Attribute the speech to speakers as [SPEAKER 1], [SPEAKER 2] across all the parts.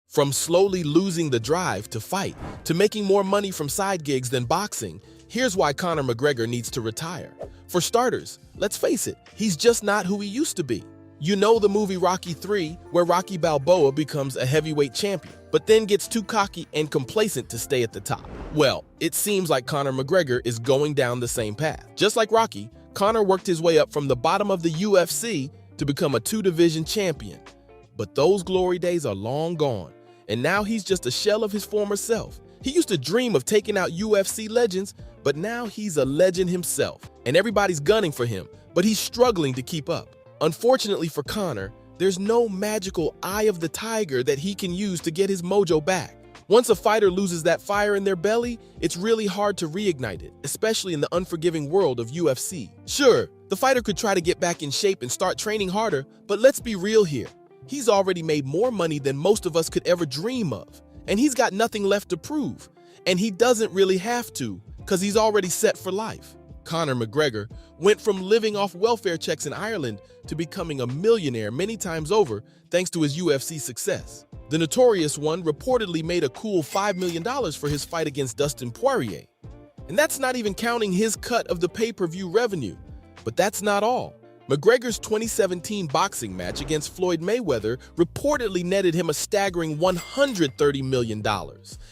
[SPEAKER 1] From slowly losing the drive to fight, to making more money from side gigs than boxing, here's why Conor McGregor needs to retire. For starters, let's face it, he's just not who he used to be. You know the movie Rocky III, where Rocky Balboa becomes a heavyweight champion, but then gets too cocky and complacent to stay at the top. Well, it seems like Conor McGregor is going down the same path. Just like Rocky, Conor worked his way up from the bottom of the UFC to become a two-division champion. But those glory days are long gone, and now he's just a shell of his former self. He used to dream of taking out UFC legends, but now he's a legend himself, and everybody's gunning for him, but he's struggling to keep up. Unfortunately for Conor, there's no magical eye of the tiger that he can use to get his mojo back. Once a fighter loses that fire in their belly, it's really hard to reignite it, especially in the unforgiving world of UFC. Sure, the fighter could try to get back in shape and start training harder, but let's be real here. He's already made more money than most of us could ever dream of, and he's got nothing left to prove. And he doesn't really have to, because he's already set for life. Conor McGregor went from living off welfare checks in Ireland to becoming a millionaire many times over thanks to his UFC success. The Notorious One reportedly made a cool $5 million for his fight against Dustin Poirier. And that's not even counting his cut of the pay-per-view revenue. But that's not all. McGregor's 2017 boxing match against Floyd Mayweather reportedly netted him a staggering $130 million.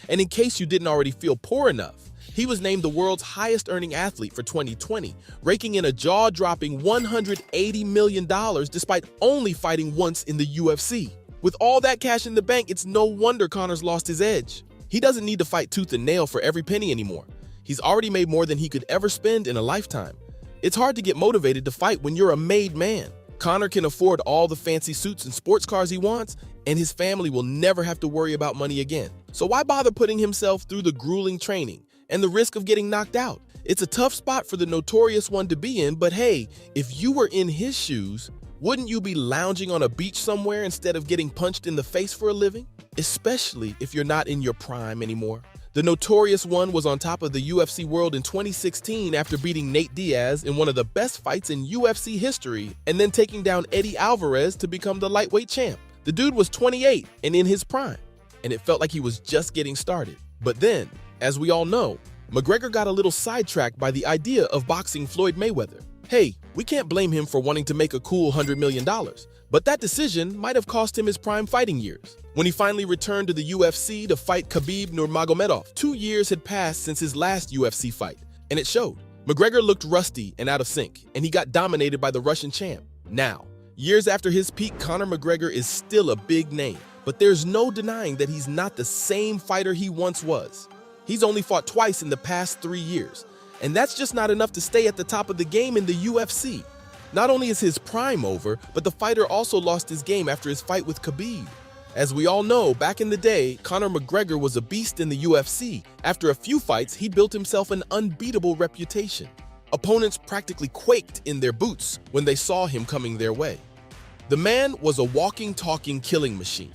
[SPEAKER 1] And in case you didn't already feel poor enough, he was named the world's highest-earning athlete for 2020, raking in a jaw-dropping $180 million despite only fighting once in the UFC. With all that cash in the bank, it's no wonder Conor's lost his edge. He doesn't need to fight tooth and nail for every penny anymore. He's already made more than he could ever spend in a lifetime. It's hard to get motivated to fight when you're a made man. Conor can afford all the fancy suits and sports cars he wants, and his family will never have to worry about money again. So why bother putting himself through the grueling training and the risk of getting knocked out? It's a tough spot for the Notorious One to be in, but hey, if you were in his shoes, wouldn't you be lounging on a beach somewhere instead of getting punched in the face for a living? Especially if you're not in your prime anymore. The Notorious One was on top of the UFC world in 2016 after beating Nate Diaz in one of the best fights in UFC history and then taking down Eddie Alvarez to become the lightweight champ. The dude was 28 and in his prime, and it felt like he was just getting started. But then, as we all know, McGregor got a little sidetracked by the idea of boxing Floyd Mayweather. Hey, we can't blame him for wanting to make a cool $100 million, but that decision might have cost him his prime fighting years. When he finally returned to the UFC to fight Khabib Nurmagomedov, 2 years had passed since his last UFC fight, and it showed. McGregor looked rusty and out of sync, and he got dominated by the Russian champ. Now, years after his peak, Conor McGregor is still a big name, but there's no denying that he's not the same fighter he once was. He's only fought twice in the past 3 years, and that's just not enough to stay at the top of the game in the UFC. Not only is his prime over, but the fighter also lost his game after his fight with Khabib. As we all know, back in the day, Conor McGregor was a beast in the UFC. After a few fights, he built himself an unbeatable reputation. Opponents practically quaked in their boots when they saw him coming their way. The man was a walking, talking killing machine.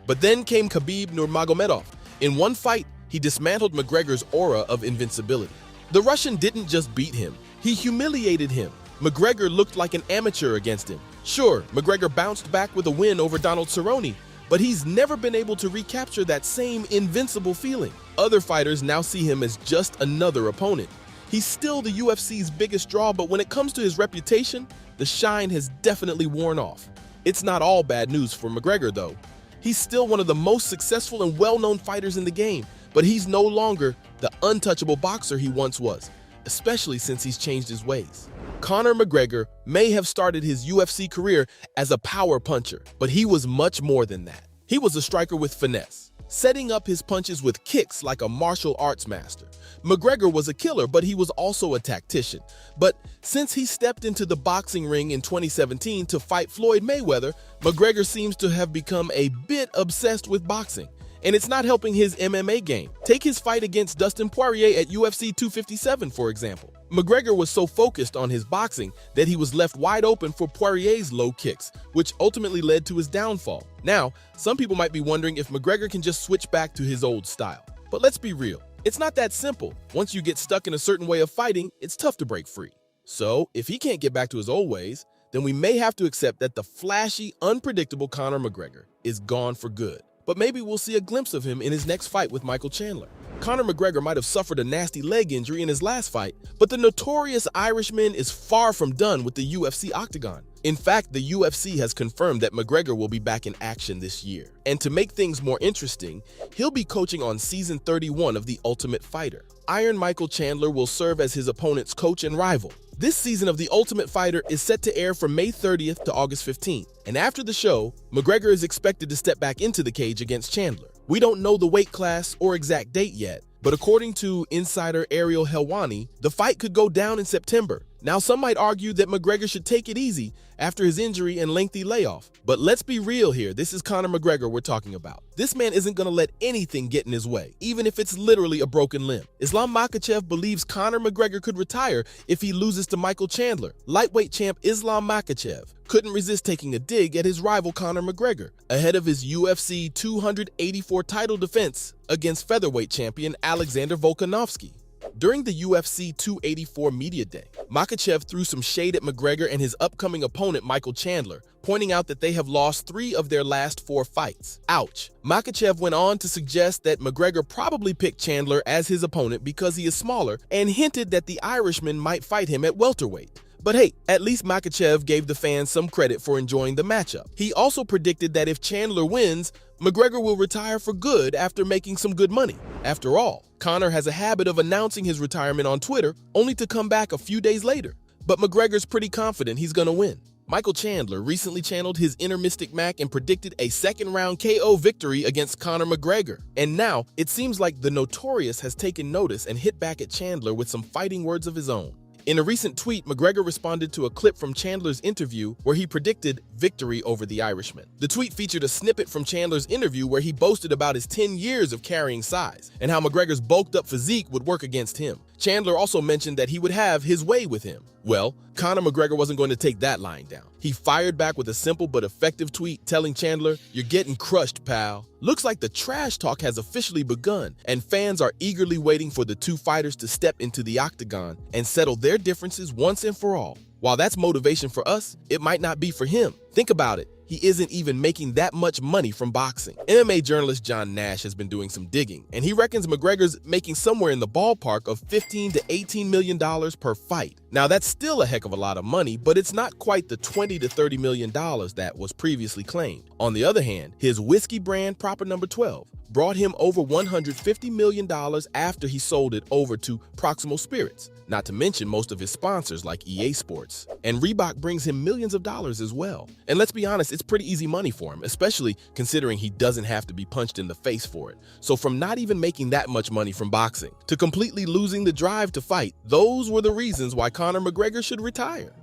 [SPEAKER 1] But then came Khabib Nurmagomedov. In one fight, he dismantled McGregor's aura of invincibility. The Russian didn't just beat him, he humiliated him. McGregor looked like an amateur against him. Sure, McGregor bounced back with a win over Donald Cerrone, but he's never been able to recapture that same invincible feeling. Other fighters now see him as just another opponent. He's still the UFC's biggest draw, but when it comes to his reputation, the shine has definitely worn off. It's not all bad news for McGregor, though. He's still one of the most successful and well-known fighters in the game, but he's no longer the untouchable boxer he once was, especially since he's changed his ways. Conor McGregor may have started his UFC career as a power puncher, but he was much more than that. He was a striker with finesse, setting up his punches with kicks like a martial arts master. McGregor was a killer, but he was also a tactician. But since he stepped into the boxing ring in 2017 to fight Floyd Mayweather, McGregor seems to have become a bit obsessed with boxing. And it's not helping his MMA game. Take his fight against Dustin Poirier at UFC 257, for example. McGregor was so focused on his boxing that he was left wide open for Poirier's low kicks, which ultimately led to his downfall. Now, some people might be wondering if McGregor can just switch back to his old style. But let's be real, it's not that simple. Once you get stuck in a certain way of fighting, it's tough to break free. So, if he can't get back to his old ways, then we may have to accept that the flashy, unpredictable Conor McGregor is gone for good. but maybe we'll see a glimpse of him in his next fight with Michael Chandler. Conor McGregor might have suffered a nasty leg injury in his last fight, but the notorious Irishman is far from done with the UFC octagon. In fact, the UFC has confirmed that McGregor will be back in action this year. And to make things more interesting, he'll be coaching on season 31 of The Ultimate Fighter. Iron Michael Chandler will serve as his opponent's coach and rival. This season of The Ultimate Fighter is set to air from May 30th to August 15th. And after the show, McGregor is expected to step back into the cage against Chandler. We don't know the weight class or exact date yet, but according to insider Ariel Helwani, the fight could go down in September. Now, some might argue that McGregor should take it easy after his injury and lengthy layoff. But let's be real here, this is Conor McGregor we're talking about. This man isn't going to let anything get in his way, even if it's literally a broken limb. Islam Makhachev believes Conor McGregor could retire if he loses to Michael Chandler. Lightweight champ Islam Makhachev couldn't resist taking a dig at his rival Conor McGregor ahead of his UFC 284 title defense against featherweight champion Alexander Volkanovski. During the UFC 284 media day, Makhachev threw some shade at McGregor and his upcoming opponent Michael Chandler, pointing out that they have lost 3 of their last 4 fights. Ouch. Makhachev went on to suggest that McGregor probably picked Chandler as his opponent because he is smaller and hinted that the Irishman might fight him at welterweight. But hey, at least Makhachev gave the fans some credit for enjoying the matchup. He also predicted that if Chandler wins, McGregor will retire for good after making some good money. After all, Conor has a habit of announcing his retirement on Twitter only to come back a few days later. But McGregor's pretty confident he's gonna win. Michael Chandler recently channeled his inner Mystic Mac and predicted a second-round KO victory against Conor McGregor. And now, it seems like the Notorious has taken notice and hit back at Chandler with some fighting words of his own. In a recent tweet, McGregor responded to a clip from Chandler's interview where he predicted victory over the Irishman. The tweet featured a snippet from Chandler's interview where he boasted about his 10 years of carrying size and how McGregor's bulked-up physique would work against him. Chandler also mentioned that he would have his way with him. Well, Conor McGregor wasn't going to take that lying down. He fired back with a simple but effective tweet telling Chandler, "You're getting crushed, pal." Looks like the trash talk has officially begun, and fans are eagerly waiting for the two fighters to step into the octagon and settle their differences once and for all. While that's motivation for us, it might not be for him. Think about it. He isn't even making that much money from boxing. MMA journalist John Nash has been doing some digging, and he reckons McGregor's making somewhere in the ballpark of $15 to $18 million per fight. Now, that's still a heck of a lot of money, but it's not quite the $20 to $30 million that was previously claimed. On the other hand, his whiskey brand, Proper No. 12, brought him over $150 million after he sold it over to Proximal Spirits, not to mention most of his sponsors like EA Sports. And Reebok brings him millions of dollars as well. And let's be honest, it's pretty easy money for him, especially considering he doesn't have to be punched in the face for it. So from not even making that much money from boxing to completely losing the drive to fight, those were the reasons why Conor McGregor should retire.